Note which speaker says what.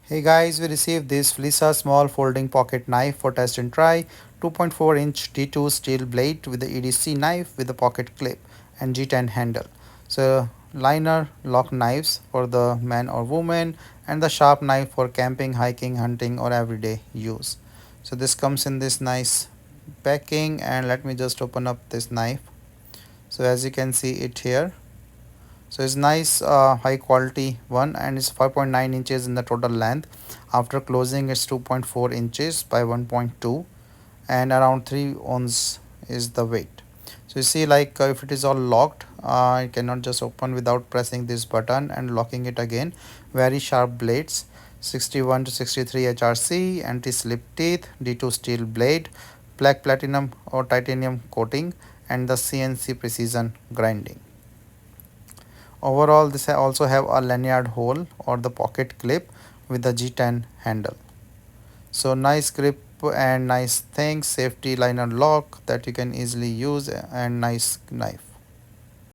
Speaker 1: Hey guys, we received this FLISSA small folding pocket knife for test and try. 2.4-inch T2 steel blade with the EDC knife with the pocket clip and G10 handle. So liner lock knives for the man or woman and the sharp knife for camping, hiking, hunting or everyday use. So this comes in this nice packing, and let me just open up this knife. So as you can see it here, so it's nice high quality one, and it's 5.9 inches in the total length. After closing it's 2.4 inches by 1.2 and around 3 ounce is the weight. So you see, like if it is all locked, I cannot just open without pressing this button and locking it again. Very sharp blades, 61 to 63 HRC, anti-slip teeth, D2 steel blade, black platinum or titanium coating, and the CNC precision grinding. Overall, this also have a lanyard hole or the pocket clip with the G10 handle. So nice grip and nice thing, safety liner lock that you can easily use, and nice knife.